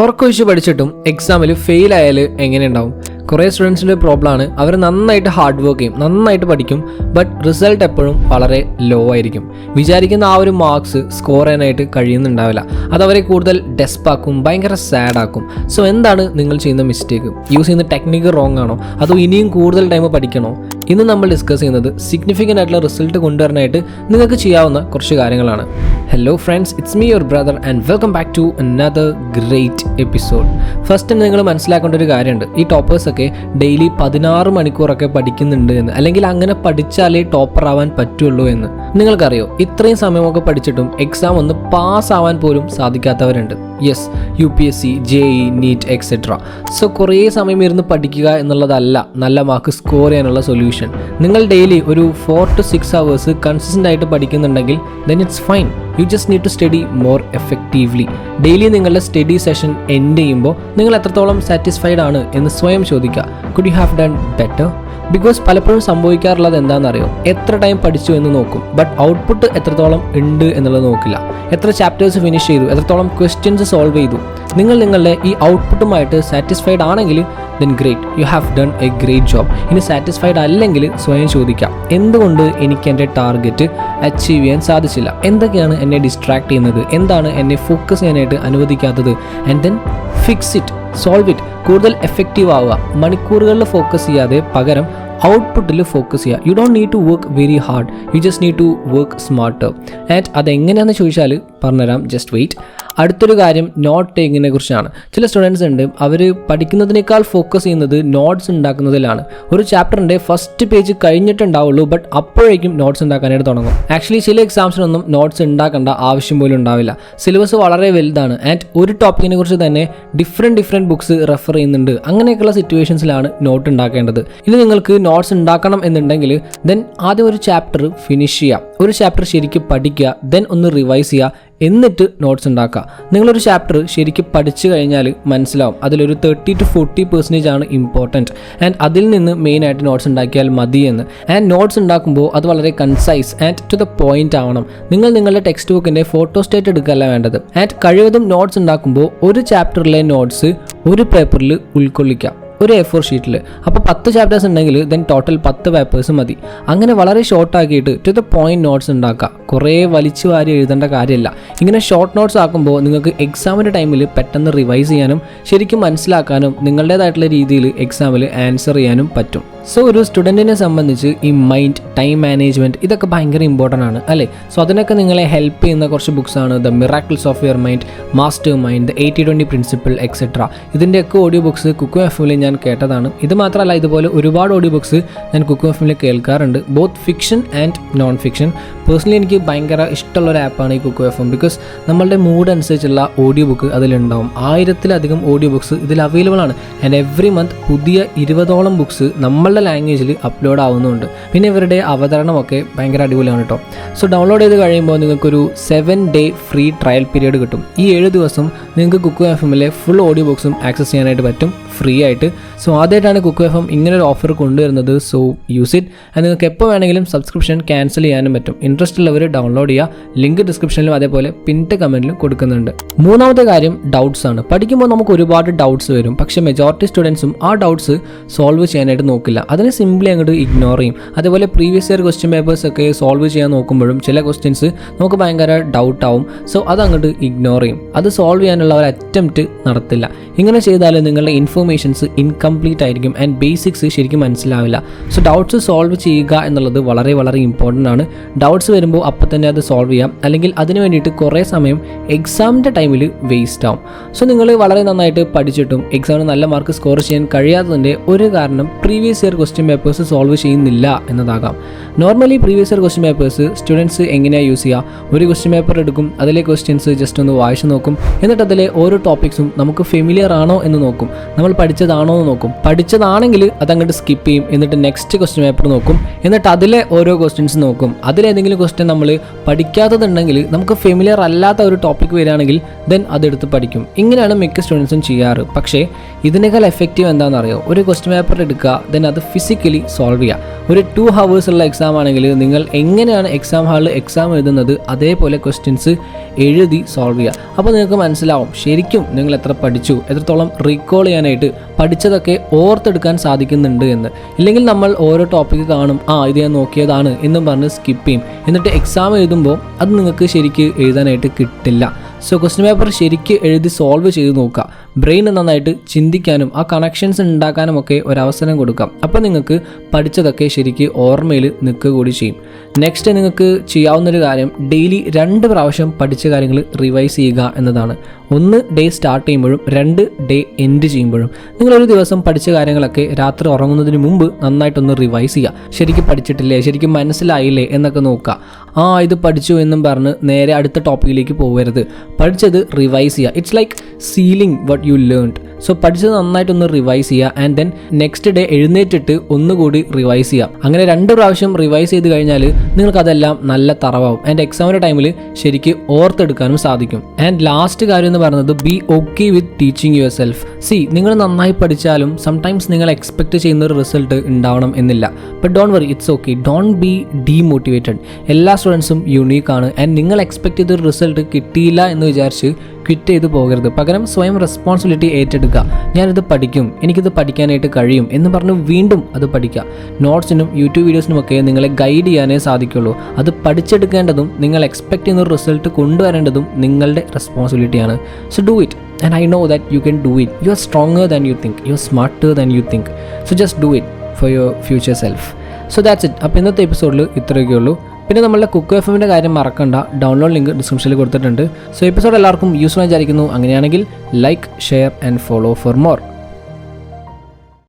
ഉറക്കൊഴിച്ച് പഠിച്ചിട്ടും എക്സാമിൽ ഫെയിൽ ആയാൽ എങ്ങനെയുണ്ടാവും? കുറേ സ്റ്റുഡൻസിൻ്റെ പ്രോബ്ലമാണ്, അവർ നന്നായിട്ട് ഹാർഡ് വർക്ക് ചെയ്യും, നന്നായിട്ട് പഠിക്കും, ബട്ട് റിസൾട്ട് എപ്പോഴും വളരെ ലോ ആയിരിക്കും. വിചാരിക്കുന്ന ആ ഒരു മാർക്സ് സ്കോർ ചെയ്യാനായിട്ട് കഴിയുന്നുണ്ടാവില്ല. അതവരെ കൂടുതൽ ഡെസ്പാക്കും, ഭയങ്കര സാഡാക്കും. സോ എന്താണ് നിങ്ങൾ ചെയ്യുന്ന മിസ്റ്റേക്ക്? യൂസ് ചെയ്യുന്ന ടെക്നിക്ക് റോങ് ആണോ, അതോ ഇനിയും കൂടുതൽ ടൈം പഠിക്കണോ? ഇന്ന് നമ്മൾ ഡിസ്കസ് ചെയ്യുന്നത് സിഗ്നിഫിക്കൻ്റ് ആയിട്ടുള്ള റിസൾട്ട് കൊണ്ടുവരാനായിട്ട് നിങ്ങൾക്ക് ചെയ്യാവുന്ന കുറച്ച് കാര്യങ്ങളാണ്. Hello friends, it's me your brother and welcome back to another great episode. First നിങ്ങൾ മനസ്സിലാക്കേണ്ട ഒരു കാര്യമുണ്ട്, ഈ ടോപ്പേഴ്സൊക്കെ ഡെയിലി 16 മണിക്കൂറൊക്കെ പഠിക്കുന്നുണ്ട് എന്ന്, അല്ലെങ്കിൽ അങ്ങനെ പഠിച്ചാലേ ടോപ്പർ ആവാൻ പറ്റുള്ളൂ എന്ന്. നിങ്ങൾക്കറിയോ, ഇത്രയും സമയമൊക്കെ പഠിച്ചിട്ടും എക്സാം ഒന്ന് പാസ് ആവാൻ പോലും സാധിക്കാത്തവരുണ്ട്. Yes, UPSC, JEE, NEET etcetera. So കുറേ സമയം ഇരുന്ന് പഠിക്കുക എന്നുള്ളതല്ല നല്ല മാർക്ക് സ്കോർ ചെയ്യാനുള്ള സൊല്യൂഷൻ. നിങ്ങൾ ഡെയിലി ഒരു 4 to 6 hours കൺസിസ്റ്റൻ്റ് ആയിട്ട് പഠിക്കുന്നുണ്ടെങ്കിൽ then it's fine. You just need to study more effectively. Daily നിങ്ങളുടെ സ്റ്റഡി സെഷൻ എൻഡ് ചെയ്യുമ്പോൾ നിങ്ങൾ എത്രത്തോളം സാറ്റിസ്ഫൈഡ് ആണ് എന്ന് സ്വയം ചോദിക്കുക. Could you have done better? Because പലപ്പോഴും സംഭവിക്കാറുള്ളത് എന്താണെന്നറിയോ, എത്ര ടൈം പഠിച്ചു എന്ന് നോക്കും, ബട്ട് ഔട്ട്പുട്ട് എത്രത്തോളം ഉണ്ട് എന്നുള്ളത് നോക്കില്ല. എത്ര ചാപ്റ്റേഴ്സ് ഫിനിഷ് ചെയ്തു, എത്രത്തോളം ക്വസ്റ്റ്യൻസ് സോൾവ് ചെയ്തു. നിങ്ങൾ നിങ്ങളുടെ ഈ ഔട്ട്പുട്ടുമായിട്ട് സാറ്റിസ്ഫൈഡ് ആണെങ്കിൽ then great, U have done A great job. ഇനി സാറ്റിസ്ഫൈഡ് അല്ലെങ്കിൽ സ്വയം ചോദിക്കാം, എന്തുകൊണ്ട് എനിക്ക് എൻ്റെ ടാർഗറ്റ് അച്ചീവ് ചെയ്യാൻ സാധിച്ചില്ല? എന്തൊക്കെയാണ് എന്നെ ഡിസ്ട്രാക്ട് ചെയ്യുന്നത്? എന്താണ് എന്നെ ഫോക്കസ് ചെയ്യാനായിട്ട് അനുവദിക്കാത്തത്? And then fix it, solve it. കൂടുതൽ എഫക്റ്റീവ് ആവുക. മണിക്കൂറുകളിൽ ഫോക്കസ് ചെയ്യാതെ പകരം ഔട്ട്പുട്ടിൽ ഫോക്കസ് ചെയ്യുക. You don't need to work very hard, you just need to work smarter. And അതെങ്ങനെയാണെന്ന് ചോദിച്ചാൽ പറഞ്ഞുതരാം, ജസ്റ്റ് വെയിറ്റ്. അടുത്തൊരു കാര്യം നോട്ട് ടേക്കിങ്ങിനെ കുറിച്ചാണ്. ചില സ്റ്റുഡൻസ് ഉണ്ട്, അവർ പഠിക്കുന്നതിനേക്കാൾ ഫോക്കസ് ചെയ്യുന്നത് നോട്ട്സ് ഉണ്ടാക്കുന്നതിലാണ്. ഒരു ചാപ്റ്ററിൻ്റെ ഫസ്റ്റ് പേജ് കഴിഞ്ഞിട്ടുണ്ടാവുള്ളൂ, ബട്ട് അപ്പോഴേക്കും നോട്ട്സ് ഉണ്ടാക്കാനായിട്ട് തുടങ്ങും. ആക്ച്വലി ചില എക്സാംസിനൊന്നും നോട്ട്സ് ഉണ്ടാക്കേണ്ട ആവശ്യം പോലും ഉണ്ടാവില്ല. സിലബസ് വളരെ വലുതാണ് ആൻഡ് ഒരു ടോപ്പിക്കിനെ കുറിച്ച് തന്നെ ഡിഫറെൻറ്റ് ബുക്സ് റെഫർ ചെയ്യുന്നുണ്ട്. അങ്ങനെയൊക്കെയുള്ള സിറ്റുവേഷൻസിലാണ് നോട്ട് ഉണ്ടാക്കേണ്ടത്. ഇനി നിങ്ങൾക്ക് നോട്ട്സ് ഉണ്ടാക്കണം എന്നുണ്ടെങ്കിൽ ദെൻ ആദ്യം ഒരു ചാപ്റ്റർ ഫിനിഷ് ചെയ്യുക, ഒരു ചാപ്റ്റർ ശരിക്കും പഠിക്കുക, ദെൻ ഒന്ന് റിവൈസ് ചെയ്യുക, എന്നിട്ട് നോട്ട്സ് ഉണ്ടാക്കുക. നിങ്ങളൊരു ചാപ്റ്റർ ശരിക്കും പഠിച്ചു കഴിഞ്ഞാൽ മനസ്സിലാവും അതിലൊരു 30 to 40% ആണ് ഇമ്പോർട്ടൻറ്റ്, ആൻഡ് അതിൽ നിന്ന് മെയിനായിട്ട് നോട്ട്സ് ഉണ്ടാക്കിയാൽ മതി എന്ന്. ആൻഡ് നോട്ട്സ് ഉണ്ടാക്കുമ്പോൾ അത് വളരെ concise and to the point ആവണം. നിങ്ങൾ നിങ്ങളുടെ ടെക്സ്റ്റ് ബുക്കിൻ്റെ ഫോട്ടോസ്റ്റേറ്റ് എടുക്കുകയല്ല വേണ്ടത്. ആൻഡ് കഴിവതും നോട്ട്സ് ഉണ്ടാക്കുമ്പോൾ ഒരു ചാപ്റ്ററിലെ നോട്ട്സ് ഒരു പേപ്പറിൽ ഉൾക്കൊള്ളിക്കാം, ഒരു A4 ഷീറ്റിൽ. അപ്പോൾ 10 ചാപ്റ്റേഴ്സ് ഉണ്ടെങ്കിൽ ദെൻ ടോട്ടൽ 10 പേപ്പേഴ്സ് മതി. അങ്ങനെ വളരെ ഷോർട്ട് ആക്കിയിട്ട് ടു ദ പോയിന്റ് നോട്ട്സ് ഉണ്ടാക്കുക. കുറേ വലിച്ചു വാരി എഴുതേണ്ട കാര്യമില്ല. ഇങ്ങനെ ഷോർട്ട് നോട്ട്സ് ആക്കുമ്പോൾ നിങ്ങൾക്ക് എക്സാമിൻ്റെ ടൈമിൽ പെട്ടെന്ന് റിവൈസ് ചെയ്യാനും ശരിക്കും മനസ്സിലാക്കാനും നിങ്ങളുടേതായിട്ടുള്ള രീതിയിൽ എക്സാമിൽ ആൻസർ ചെയ്യാനും പറ്റും. സോ ഒരു സ്റ്റുഡൻറ്റിനെ സംബന്ധിച്ച് ഈ മൈൻഡ്, ടൈം മാനേജ്മെൻറ്റ് ഇതൊക്കെ ഭയങ്കര ഇമ്പോർട്ടൻ്റ് ആണ് അല്ലേ? സോ അതിനൊക്കെ നിങ്ങളെ ഹെൽപ്പ് ചെയ്യുന്ന കുറച്ച് ബുക്സാണ് the miracles of your mind, master mind, the 80-20 principle etcetera. ഇതിൻ്റെയൊക്കെ ഓഡിയോ ബുക്സ് കുക്കു FM ഞാൻ കേട്ടതാണ്. ഇത് മാത്രമല്ല, ഇതുപോലെ ഒരുപാട് ഓഡിയോ ബുക്സ് ഞാൻ കുക്കു FM കേൾക്കാറുണ്ട്, both fiction and non fiction. Personally എനിക്ക് ഭയങ്കര ഇഷ്ടമുള്ളൊരു ആപ്പാണ് ഈ കുക്കു FM, ബിക്കോസ് നമ്മളുടെ മൂഡ് അനുസരിച്ചുള്ള ഓഡിയോ ബുക്ക് അതിലുണ്ടാവും. 1000-ലധികം ഓഡിയോ ബുക്സ് ഇതിൽ അവൈലബിൾ ആണ്. ആൻഡ് എവറി മന്ത് പുതിയ 20ഓളം ബുക്സ് നമ്മളുടെ ലാംഗ്വേജിൽ അപ്ലോഡ് ആവുന്നുണ്ട്. പിന്നെ ഇവരുടെ അവതരണമൊക്കെ ഭയങ്കര അടിപൊളിയാണ് കേട്ടോ. സോ ഡൗൺലോഡ് ചെയ്ത് കഴിയുമ്പോൾ നിങ്ങൾക്കൊരു 7-day ഫ്രീ ട്രയൽ പീരീഡ് കിട്ടും. ഈ 7 ദിവസം നിങ്ങൾക്ക് കുക്കു FM ഫുൾ ഓഡിയോ ബുക്സും ആക്സസ് ചെയ്യാനായിട്ട് പറ്റും ഫ്രീ ആയിട്ട്. സോ ആദ്യമായിട്ടാണ് കുക്കു FM ഇങ്ങനൊരു ഓഫർ കൊണ്ടുവരുന്നത്. So use it. ആൻഡ് നിങ്ങൾക്ക് എപ്പോൾ വേണമെങ്കിലും സബ്സ്ക്രിപ്ഷൻ ക്യാൻസൽ ചെയ്യാനും പറ്റും. ഇൻട്രസ്റ്റ് ഉള്ളവർ ഡൗൺലോഡ് ചെയ്യുക. ലിങ്ക് ഡിസ്ക്രിപ്ഷനിലും അതേപോലെ പിന്നിട്ട് കമൻറ്റിലും കൊടുക്കുന്നുണ്ട്. മൂന്നാമത്തെ കാര്യം ഡൗട്ട്സ് ആണ്. പഠിക്കുമ്പോൾ നമുക്ക് ഒരുപാട് ഡൗട്ട്സ് വരും, പക്ഷേ മെജോറിറ്റി സ്റ്റുഡൻസും ആ ഡൗട്ട്സ് സോൾവ് ചെയ്യാനായിട്ട് നോക്കില്ല. അതിനെ സിംപ്ലി അങ്ങോട്ട് ഇഗ്നോർ ചെയ്യും. അതേപോലെ പ്രീവിയസ് ഇയർ ക്വസ്റ്റ്യൻ പേപ്പേഴ്സ് ഒക്കെ സോൾവ് ചെയ്യാൻ നോക്കുമ്പോഴും ചില ക്വസ്റ്റ്യൻസ് നമുക്ക് ഭയങ്കര ഡൗട്ട് ആവും. സോ അതങ്ങോട്ട് ഇഗ്നോർ ചെയ്യും. അത് സോൾവ് ചെയ്യാനുള്ള ഒരു അറ്റംപ്റ്റ് നടത്തില്ല. ഇങ്ങനെ ചെയ്താൽ നിങ്ങളുടെ ഇൻഫോർമേഷൻസ് ഇൻകംപ്ലീറ്റ് ആയിരിക്കും ആൻഡ് ബേസിക്സ് ശരിക്കും മനസ്സിലാവില്ല. സോ ഡൗട്ട്സ് സോൾവ് ചെയ്യുക എന്നുള്ളത് വളരെ ഇമ്പോർട്ടൻ്റ് ആണ്. ഡൗട്ട്സ് വരുമ്പോൾ അപ്പം തന്നെ അത് സോൾവ് ചെയ്യാം, അല്ലെങ്കിൽ അതിന് വേണ്ടിയിട്ട് കുറേ സമയം എക്സാമിൻ്റെ ടൈമിൽ വേസ്റ്റ് ആവും. സോ നിങ്ങൾ വളരെ നന്നായിട്ട് പഠിച്ചിട്ടും എക്സാമിന് നല്ല മാർക്ക് സ്കോർ ചെയ്യാൻ കഴിയാത്തതിൻ്റെ ഒരു കാരണം previous year question papers solve ചെയ്യുന്നില്ല എന്നതാകാം. Normally previous year question papers students എങ്ങനെയാണ് യൂസ് ചെയ്യുക? ഒരു ക്വസ്റ്റ്യൻ പേപ്പർ എടുക്കും, അതിലെ ക്വസ്റ്റ്യൻസ് ജസ്റ്റ് ഒന്ന് വായിച്ച് നോക്കും, എന്നിട്ട് അതിലെ ഓരോ ടോപ്പിക്സും നമുക്ക് ഫെമിലിയർ ആണോ എന്ന് നോക്കും. നമ്മൾ പഠിച്ചതാണോ എന്ന് നോക്കും. പഠിച്ചതാണെങ്കിൽ അതങ്ങോട്ട് സ്കിപ്പ് ചെയ്യും. എന്നിട്ട് നെക്സ്റ്റ് ക്വസ്റ്റ്യൻ പേപ്പർ നോക്കും. എന്നിട്ട് അതിലെ ഓരോ ക്വസ്റ്റ്യൻസ് നോക്കും. അതിലേതെങ്കിലും ക്വസ്റ്റ്യൻ നമ്മൾ പഠിക്കാത്തതുണ്ടെങ്കിൽ, നമുക്ക് ഫെമിലിയർ അല്ലാത്ത ഒരു ടോപ്പിക് വരികയാണെങ്കിൽ ദെൻ അതെടുത്ത് പഠിക്കും. ഇങ്ങനെയാണ് മിക്ക സ്റ്റുഡൻസും ചെയ്യാറ്. പക്ഷേ ഇതിനേക്കാൾ എഫക്റ്റീവ് എന്താണെന്ന് അറിയോ? ഒരു ക്വസ്റ്റ്യൻ പേപ്പർ എടുക്കുക, ദെൻ അത് ഫിസിക്കലി സോൾവ് ചെയ്യുക. ഒരു 2 hours ഉള്ള എക്സാം ആണെങ്കിൽ നിങ്ങൾ എങ്ങനെയാണ് എക്സാം ഹാളിൽ എക്സാം എഴുതുന്നത് അതേപോലെ ക്വസ്റ്റ്യൻസ് എഴുതി സോൾവ് ചെയ്യുക. അപ്പോൾ നിങ്ങൾക്ക് മനസ്സിലാവും ശരിക്കും നിങ്ങൾ എത്ര പഠിച്ചു, എത്രത്തോളം റീകോൾ ചെയ്യാനായിട്ട് പഠിച്ചതൊക്കെ ഓർത്തെടുക്കാൻ സാധിക്കുന്നുണ്ട് എന്ന്. ഇല്ലെങ്കിൽ നമ്മൾ ഓരോ ടോപ്പിക്ക് കാണും, ഇത് ഞാൻ നോക്കിയതാണ് എന്നും പറഞ്ഞ് സ്കിപ്പ് ചെയ്യും. എന്നിട്ട് എക്സാം എഴുതുമ്പോൾ അത് നിങ്ങൾക്ക് ശരിക്ക് എഴുതാനായിട്ട് കിട്ടില്ല. സോ ക്വസ്റ്റ്യൻ പേപ്പർ ശരിക്ക് എഴുതി സോൾവ് ചെയ്ത് നോക്കുക. ബ്രെയിൻ നന്നായിട്ട് ചിന്തിക്കാനും ആ കണക്ഷൻസ് ഉണ്ടാക്കാനും ഒക്കെ ഒരവസരം കൊടുക്കാം. അപ്പോൾ നിങ്ങൾക്ക് പഠിച്ചതൊക്കെ ശരിക്ക് ഓർമ്മയിൽ നിൽക്കുക കൂടി ചെയ്യും. നെക്സ്റ്റ് നിങ്ങൾക്ക് ചെയ്യാവുന്നൊരു കാര്യം ഡെയിലി 2 പ്രാവശ്യം പഠിച്ച കാര്യങ്ങൾ റിവൈസ് ചെയ്യുക എന്നതാണ്. 1 ഡേ സ്റ്റാർട്ട് ചെയ്യുമ്പോഴും 2 ഡേ എൻഡ് ചെയ്യുമ്പോഴും. നിങ്ങളൊരു ദിവസം പഠിച്ച കാര്യങ്ങളൊക്കെ രാത്രി ഉറങ്ങുന്നതിന് മുമ്പ് നന്നായിട്ടൊന്ന് റിവൈസ് ചെയ്യുക. ശരിക്കും പഠിച്ചിട്ടില്ലേ, ശരിക്കും മനസ്സിലായില്ലേ എന്നൊക്കെ നോക്കുക. ഇത് പഠിച്ചു എന്നും പറഞ്ഞ് നേരെ അടുത്ത ടോപ്പിക്കിലേക്ക് പോകരുത്. പഠിച്ചത് റിവൈസ് ചെയ്യുക. It's like sealing what you learned. So പഠിച്ചത് നന്നായിട്ടൊന്ന് റിവൈസ് ചെയ്യുക. ആൻഡ് ദെൻ നെക്സ്റ്റ് ഡേ എഴുന്നേറ്റിട്ട് ഒന്നുകൂടി റിവൈസ് ചെയ്യാം. അങ്ങനെ 2 പ്രാവശ്യം റിവൈസ് ചെയ്ത് കഴിഞ്ഞാൽ നിങ്ങൾക്കതെല്ലാം നല്ല തറവാകും. ആൻഡ് എക്സാമിൻ്റെ ടൈമിൽ ശരിക്ക് ഓർത്തെടുക്കാനും സാധിക്കും. ആൻഡ് ലാസ്റ്റ് കാര്യം എന്ന് പറയുന്നത് B okay with teaching your self. നിങ്ങൾ നന്നായി പഠിച്ചാലും സംടൈംസ് നിങ്ങൾ എക്സ്പെക്ട് ചെയ്യുന്ന ഒരു റിസൾട്ട് ഉണ്ടാവണം എന്നില്ല. But don't worry, it's okay. Don't be demotivated. എല്ലാ സ്റ്റുഡൻസും യുണീക്കാണ്. ആൻഡ് നിങ്ങൾ എക്സ്പെക്ട് ചെയ്തൊരു റിസൾട്ട് കിട്ടിയില്ല എന്ന് വിചാരിച്ച് ക്വിറ്റ് ചെയ്ത് പോകരുത്. പകരം സ്വയം റെസ്പോൺസിബിലിറ്റി ഏറ്റെടുക്കുക. ഞാനിത് പഠിക്കും, എനിക്കിത് പഠിക്കാനായിട്ട് കഴിയും എന്ന് പറഞ്ഞ് വീണ്ടും അത് പഠിക്കുക. നോട്ട്സിനും യൂട്യൂബ് വീഡിയോസിനുമൊക്കെ നിങ്ങളെ ഗൈഡ് ചെയ്യാനേ സാധിക്കുള്ളൂ. അത് പഠിച്ചെടുക്കേണ്ടതും നിങ്ങൾ എക്സ്പെക്ട് ചെയ്യുന്ന ഒരു റിസൾട്ട് കൊണ്ടുവരേണ്ടതും നിങ്ങളുടെ റെസ്പോൺസിബിലിറ്റിയാണ്. So do it. And I know that you can do it. You are stronger than you think. You are smarter than you think. So just do it for your future self. So that's it. അപ്പോൾ ഇന്നത്തെ എപ്പിസോഡിൽ ഇത്രയൊക്കെ ഉള്ളൂ. പിന്നെ നമ്മളുടെ cook എഫ്എമ്മിൻ്റെ കാര്യം മറക്കണ്ട. Download link ഡിസ്ക്രിപ്ഷനിൽ കൊടുത്തിട്ടുണ്ട്. സോ എപ്പിസോഡ് എല്ലാവർക്കും യൂസ്ഫുൾ ആയി വിചാരിക്കുന്നു. അങ്ങനെയാണെങ്കിൽ like, share and follow for more.